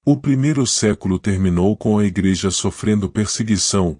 O primeiro século terminou com a Igreja sofrendo perseguição,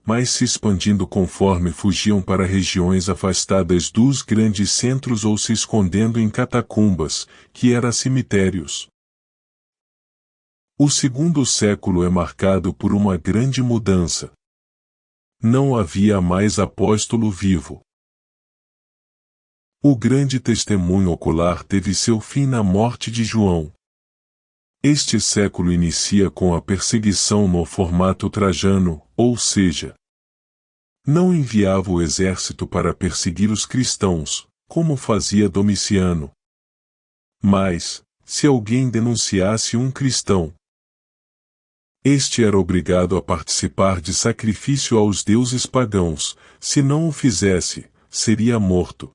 mas se expandindo conforme fugiam para regiões afastadas dos grandes centros ou se escondendo em catacumbas, que eram cemitérios. O segundo século é marcado por uma grande mudança. Não havia mais apóstolo vivo. O grande testemunho ocular teve seu fim na morte de João. Este século inicia com a perseguição no formato trajano, ou seja, não enviava o exército para perseguir os cristãos, como fazia Domiciano. Mas, se alguém denunciasse um cristão, este era obrigado a participar de sacrifício aos deuses pagãos, se não o fizesse, seria morto.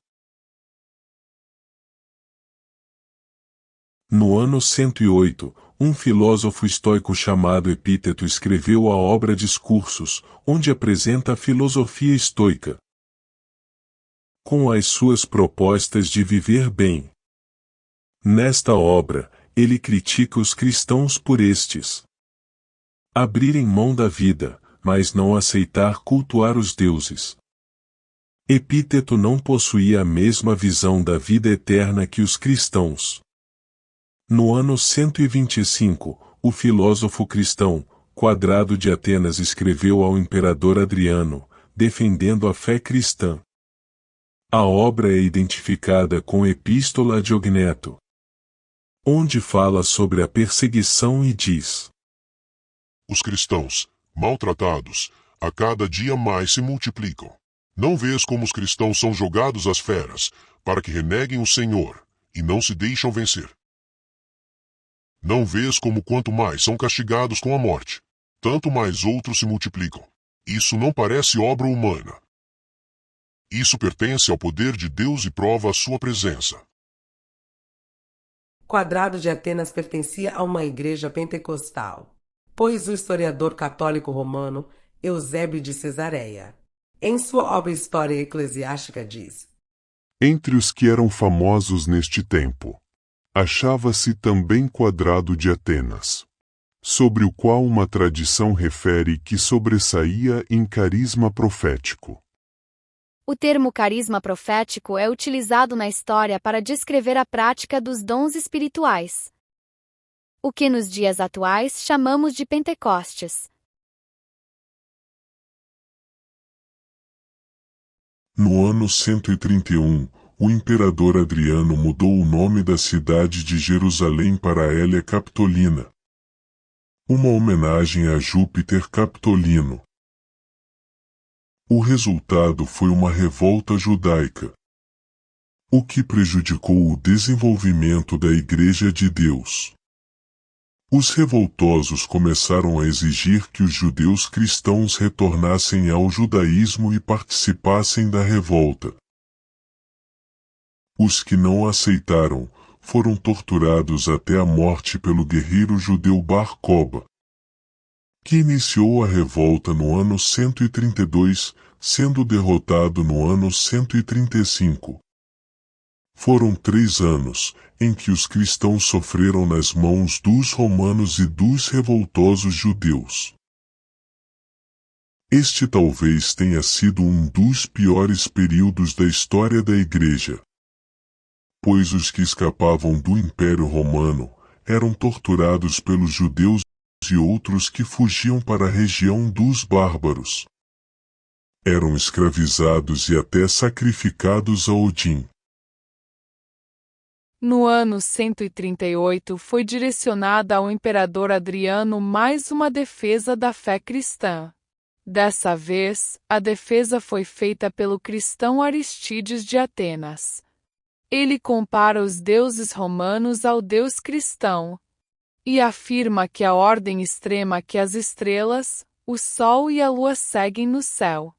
No ano 108, um filósofo estoico chamado Epíteto escreveu a obra Discursos, onde apresenta a filosofia estoica, com as suas propostas de viver bem. Nesta obra, ele critica os cristãos por estes abrirem mão da vida, mas não aceitar cultuar os deuses. Epíteto não possuía a mesma visão da vida eterna que os cristãos. No ano 125, o filósofo cristão, Quadrado de Atenas escreveu ao imperador Adriano, defendendo a fé cristã. A obra é identificada com Epístola de Ogneto, onde fala sobre a perseguição e diz: Os cristãos, maltratados, a cada dia mais se multiplicam. Não vês como os cristãos são jogados às feras, para que reneguem o Senhor, e não se deixam vencer? Não vês como quanto mais são castigados com a morte, tanto mais outros se multiplicam? Isso não parece obra humana. Isso pertence ao poder de Deus e prova a sua presença. Quadrado de Atenas pertencia a uma igreja pentecostal, pois o historiador católico romano Eusébio de Cesareia, em sua obra História Eclesiástica, diz: Entre os que eram famosos neste tempo, achava-se também Quadrado de Atenas, sobre o qual uma tradição refere que sobressaía em carisma profético. O termo carisma profético é utilizado na história para descrever a prática dos dons espirituais, o que nos dias atuais chamamos de Pentecostes. No ano 131, o imperador Adriano mudou o nome da cidade de Jerusalém para Hélia Capitolina, uma homenagem a Júpiter Capitolino. O resultado foi uma revolta judaica, o que prejudicou o desenvolvimento da Igreja de Deus. Os revoltosos começaram a exigir que os judeus cristãos retornassem ao judaísmo e participassem da revolta. Os que não aceitaram foram torturados até a morte pelo guerreiro judeu Bar Koba, que iniciou a revolta no ano 132, sendo derrotado no ano 135. Foram 3 anos em que os cristãos sofreram nas mãos dos romanos e dos revoltosos judeus. Este talvez tenha sido um dos piores períodos da história da Igreja, pois os que escapavam do Império Romano eram torturados pelos judeus e outros que fugiam para a região dos bárbaros. Eram escravizados e até sacrificados a Odin. No ano 138 foi direcionada ao imperador Adriano mais uma defesa da fé cristã. Dessa vez, a defesa foi feita pelo cristão Aristides de Atenas. Ele compara os deuses romanos ao Deus cristão e afirma que a ordem extrema que as estrelas, o sol e a lua seguem no céu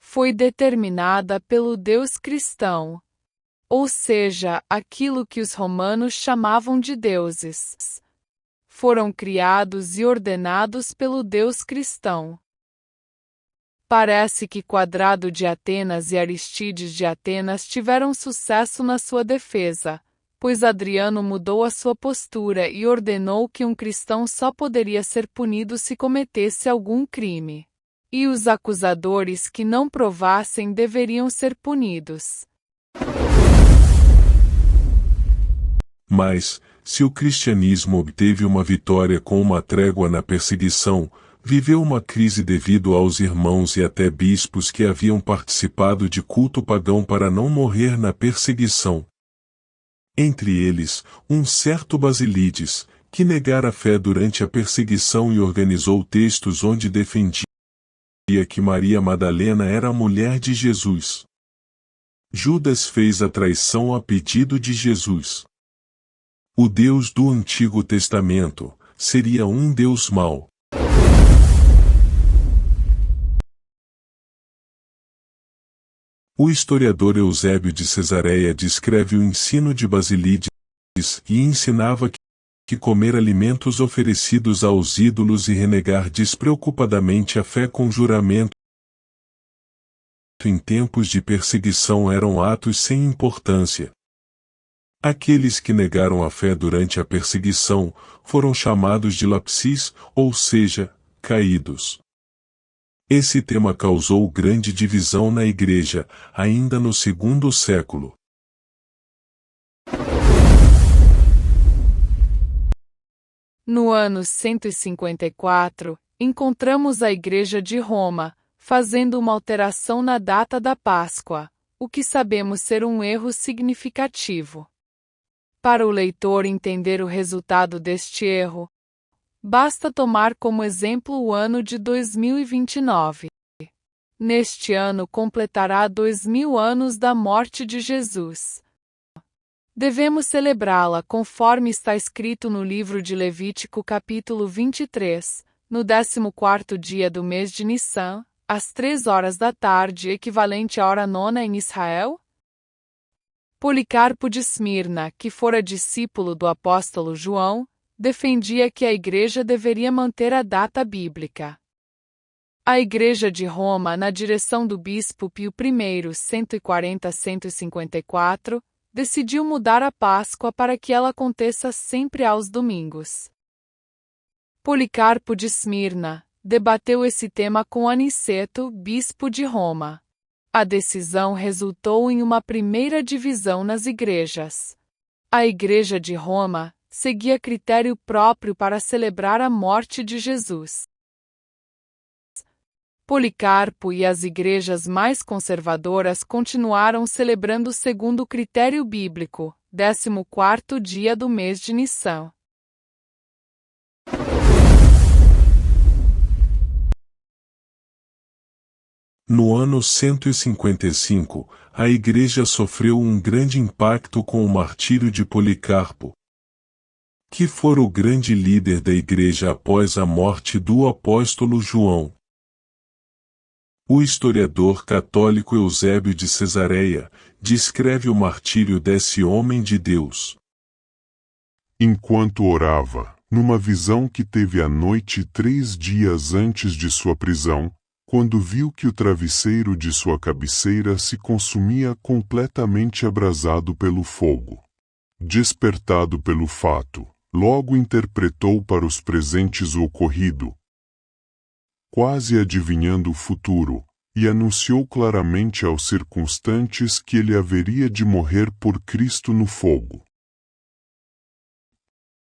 foi determinada pelo Deus cristão, ou seja, aquilo que os romanos chamavam de deuses, foram criados e ordenados pelo Deus cristão. Parece que Quadrado de Atenas e Aristides de Atenas tiveram sucesso na sua defesa, pois Adriano mudou a sua postura e ordenou que um cristão só poderia ser punido se cometesse algum crime. E os acusadores que não provassem deveriam ser punidos. Mas, se o cristianismo obteve uma vitória com uma trégua na perseguição, viveu uma crise devido aos irmãos e até bispos que haviam participado de culto pagão para não morrer na perseguição. Entre eles, um certo Basílides, que negara a fé durante a perseguição e organizou textos onde defendia que Maria Madalena era a mulher de Jesus. Judas fez a traição a pedido de Jesus. O Deus do Antigo Testamento seria um Deus mau. O historiador Eusébio de Cesareia descreve o ensino de Basílides e ensinava que comer alimentos oferecidos aos ídolos e renegar despreocupadamente a fé com juramento em tempos de perseguição eram atos sem importância. Aqueles que negaram a fé durante a perseguição foram chamados de lapsis, ou seja, caídos. Esse tema causou grande divisão na Igreja, ainda no segundo século. No ano 154, encontramos a Igreja de Roma, fazendo uma alteração na data da Páscoa, o que sabemos ser um erro significativo. Para o leitor entender o resultado deste erro, basta tomar como exemplo o ano de 2029. Neste ano completará 2000 anos da morte de Jesus. Devemos celebrá-la conforme está escrito no livro de Levítico capítulo 23, no 14º dia do mês de Nissan, às 3 horas da tarde, equivalente à hora 9ª em Israel? Policarpo de Esmirna, que fora discípulo do apóstolo João, defendia que a Igreja deveria manter a data bíblica. A Igreja de Roma, na direção do bispo Pio I, 140-154, decidiu mudar a Páscoa para que ela aconteça sempre aos domingos. Policarpo de Esmirna debateu esse tema com Aniceto, bispo de Roma. A decisão resultou em uma primeira divisão nas igrejas. A Igreja de Roma seguia critério próprio para celebrar a morte de Jesus. Policarpo e as igrejas mais conservadoras continuaram celebrando segundo o critério bíblico, 14º dia do mês de Nissan. No ano 155, a Igreja sofreu um grande impacto com o martírio de Policarpo, que fora o grande líder da Igreja após a morte do apóstolo João. O historiador católico Eusébio de Cesareia descreve o martírio desse homem de Deus. Enquanto orava, numa visão que teve à noite 3 dias antes de sua prisão, quando viu que o travesseiro de sua cabeceira se consumia completamente abrasado pelo fogo. Despertado pelo fato, logo interpretou para os presentes o ocorrido, quase adivinhando o futuro, e anunciou claramente aos circunstantes que ele haveria de morrer por Cristo no fogo.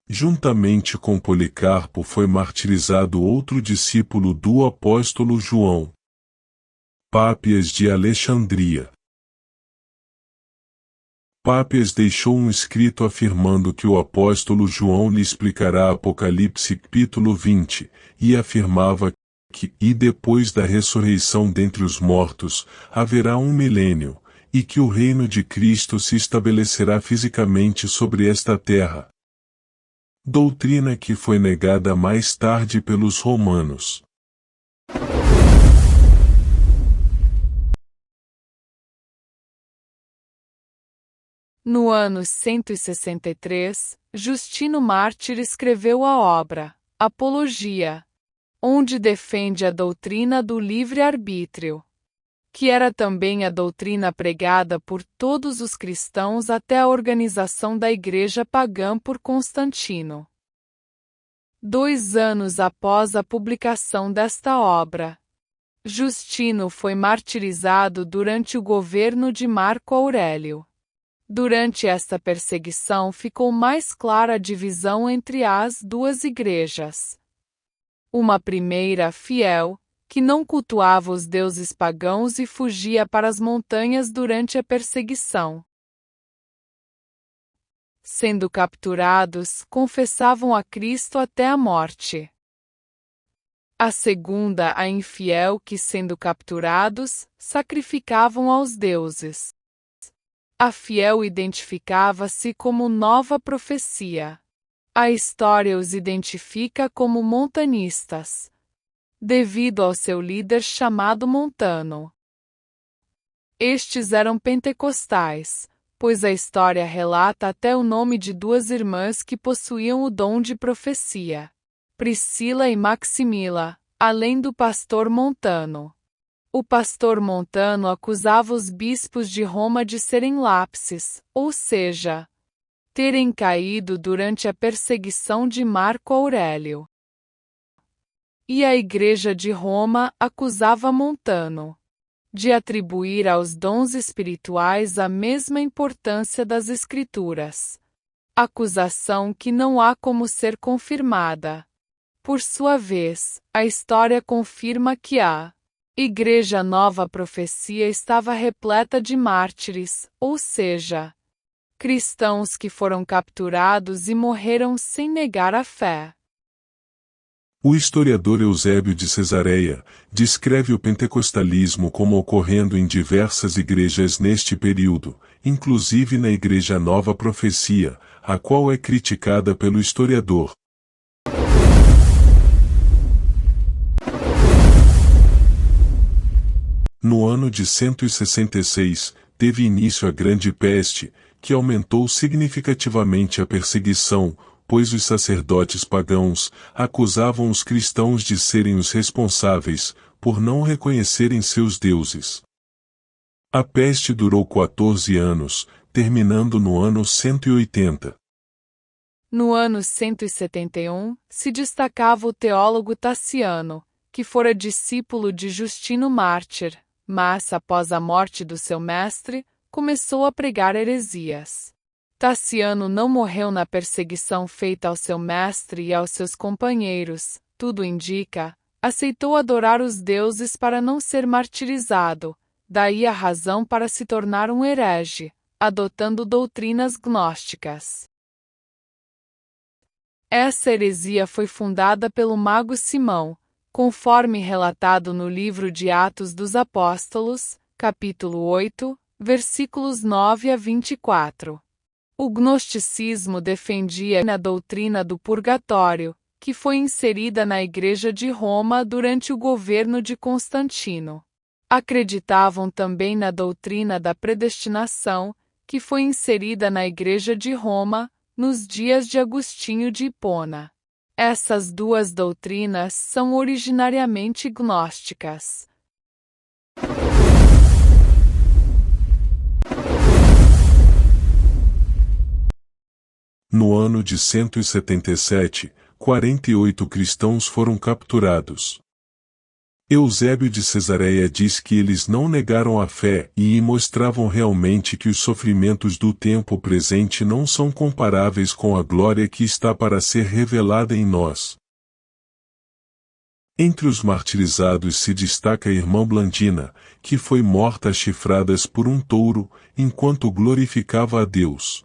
Juntamente com Policarpo foi martirizado outro discípulo do apóstolo João, Pápias de Alexandria. Pápias deixou um escrito afirmando que o apóstolo João lhe explicará Apocalipse capítulo 20, e afirmava que, e depois da ressurreição dentre os mortos, haverá um milênio, e que o reino de Cristo se estabelecerá fisicamente sobre esta terra. Doutrina que foi negada mais tarde pelos romanos. No ano 163, Justino Mártir escreveu a obra Apologia, onde defende a doutrina do livre-arbítrio. que era também a doutrina pregada por todos os cristãos até a organização da Igreja pagã por Constantino. 2 anos após a publicação desta obra, Justino foi martirizado durante o governo de Marco Aurélio. Durante esta perseguição ficou mais clara a divisão entre as duas igrejas. Uma primeira, fiel, que não cultuava os deuses pagãos e fugia para as montanhas durante a perseguição. Sendo capturados, confessavam a Cristo até a morte. A segunda, a infiel, que, sendo capturados, sacrificavam aos deuses. A fiel identificava-se como nova profecia. A história os identifica como montanistas, devido ao seu líder chamado Montano. Estes eram pentecostais, pois a história relata até o nome de 2 irmãs que possuíam o dom de profecia, Priscila e Maximila, além do pastor Montano. O pastor Montano acusava os bispos de Roma de serem lápis, ou seja, terem caído durante a perseguição de Marco Aurélio. E a Igreja de Roma acusava Montano de atribuir aos dons espirituais a mesma importância das Escrituras. Acusação que não há como ser confirmada. Por sua vez, a história confirma que a Igreja Nova Profecia estava repleta de mártires, ou seja, cristãos que foram capturados e morreram sem negar a fé. O historiador Eusébio de Cesareia descreve o pentecostalismo como ocorrendo em diversas igrejas neste período, inclusive na Igreja Nova Profecia, a qual é criticada pelo historiador. No ano de 166, teve início a Grande Peste, que aumentou significativamente a perseguição, pois os sacerdotes pagãos acusavam os cristãos de serem os responsáveis por não reconhecerem seus deuses. A peste durou 14 anos, terminando no ano 180. No ano 171, se destacava o teólogo Taciano, que fora discípulo de Justino Mártir, mas, após a morte do seu mestre, começou a pregar heresias. Taciano não morreu na perseguição feita ao seu mestre e aos seus companheiros, tudo indica, aceitou adorar os deuses para não ser martirizado, daí a razão para se tornar um herege, adotando doutrinas gnósticas. Essa heresia foi fundada pelo mago Simão, conforme relatado no livro de Atos dos Apóstolos, capítulo 8, versículos 9 a 24. O gnosticismo defendia a doutrina do purgatório, que foi inserida na Igreja de Roma durante o governo de Constantino. Acreditavam também na doutrina da predestinação, que foi inserida na Igreja de Roma nos dias de Agostinho de Hipona. Essas duas doutrinas são originariamente gnósticas. No ano de 177, 48 cristãos foram capturados. Eusébio de Cesareia diz que eles não negaram a fé e mostravam realmente que os sofrimentos do tempo presente não são comparáveis com a glória que está para ser revelada em nós. Entre os martirizados se destaca a irmã Blandina, que foi morta a chifradas por um touro, enquanto glorificava a Deus.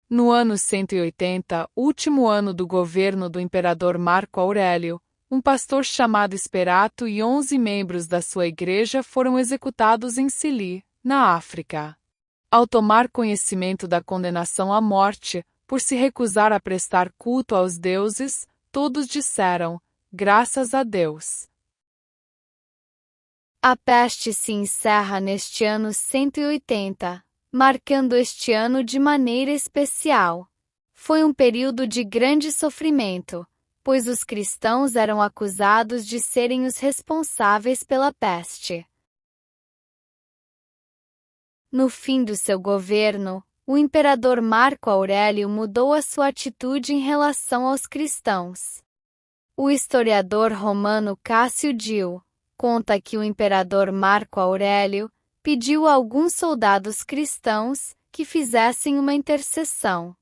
No ano 180, último ano do governo do imperador Marco Aurélio, um pastor chamado Esperato e 11 membros da sua igreja foram executados em Cili, na África. Ao tomar conhecimento da condenação à morte, por se recusar a prestar culto aos deuses, todos disseram, graças a Deus. A peste se encerra neste ano 180. Marcando este ano de maneira especial. Foi um período de grande sofrimento, pois os cristãos eram acusados de serem os responsáveis pela peste. No fim do seu governo, o imperador Marco Aurélio mudou a sua atitude em relação aos cristãos. O historiador romano Cássio Dio conta que o imperador Marco Aurélio pediu a alguns soldados cristãos que fizessem uma intercessão.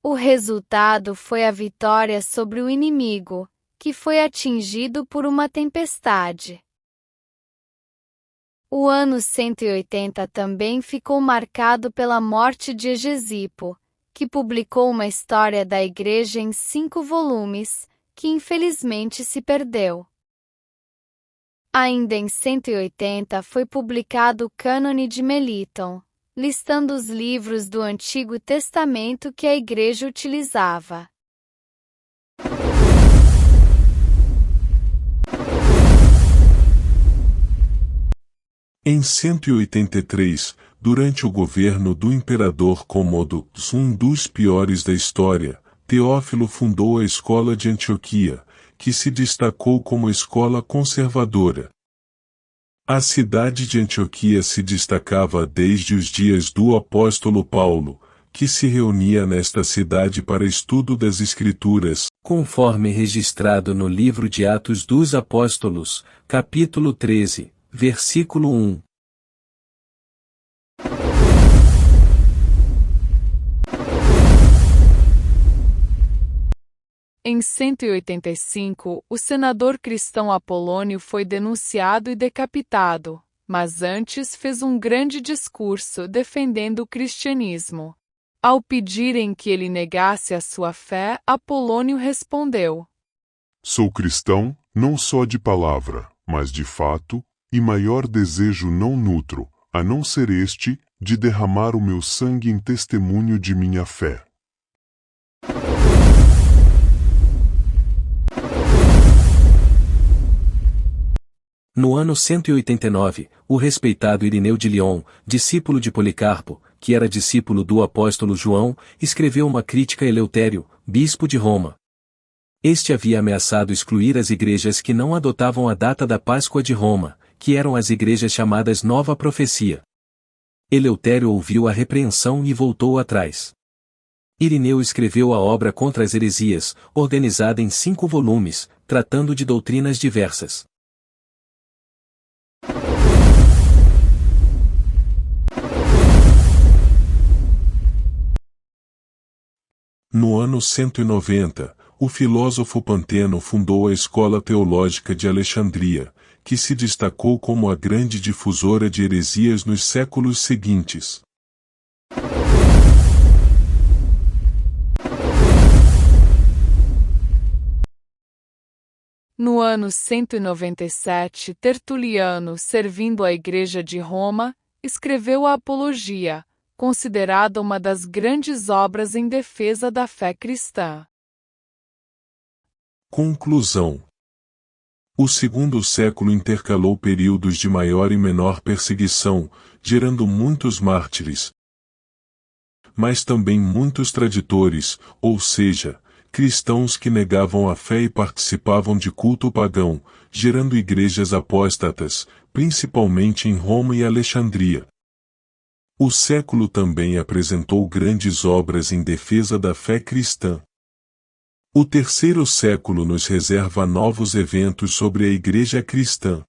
O resultado foi a vitória sobre o inimigo, que foi atingido por uma tempestade. O ano 180 também ficou marcado pela morte de Hegesipo, que publicou uma história da Igreja em 5 volumes, que infelizmente se perdeu. Ainda em 180 foi publicado o Cânone de Meliton, listando os livros do Antigo Testamento que a Igreja utilizava. Em 183, durante o governo do imperador Cômodo, um dos piores da história, Teófilo fundou a Escola de Antioquia, que se destacou como escola conservadora. A cidade de Antioquia se destacava desde os dias do apóstolo Paulo, que se reunia nesta cidade para estudo das Escrituras, conforme registrado no livro de Atos dos Apóstolos, capítulo 13, versículo 1. Em 185, o senador cristão Apolônio foi denunciado e decapitado, mas antes fez um grande discurso defendendo o cristianismo. Ao pedirem que ele negasse a sua fé, Apolônio respondeu: Sou cristão, não só de palavra, mas de fato, e maior desejo não nutro, a não ser este, de derramar o meu sangue em testemunho de minha fé. No ano 189, o respeitado Irineu de Lyon, discípulo de Policarpo, que era discípulo do apóstolo João, escreveu uma crítica a Eleutério, bispo de Roma. Este havia ameaçado excluir as igrejas que não adotavam a data da Páscoa de Roma, que eram as igrejas chamadas Nova Profecia. Eleutério ouviu a repreensão e voltou atrás. Irineu escreveu a obra contra as heresias, organizada em 5 volumes, tratando de doutrinas diversas. No ano 190, o filósofo Panteno fundou a Escola Teológica de Alexandria, que se destacou como a grande difusora de heresias nos séculos seguintes. No ano 197, Tertuliano, servindo a Igreja de Roma, escreveu a Apologia, considerada uma das grandes obras em defesa da fé cristã. Conclusão. O segundo século intercalou períodos de maior e menor perseguição, gerando muitos mártires, mas também muitos traditores, ou seja, cristãos que negavam a fé e participavam de culto pagão, gerando igrejas apóstatas, principalmente em Roma e Alexandria. O século também apresentou grandes obras em defesa da fé cristã. O terceiro século nos reserva novos eventos sobre a Igreja cristã.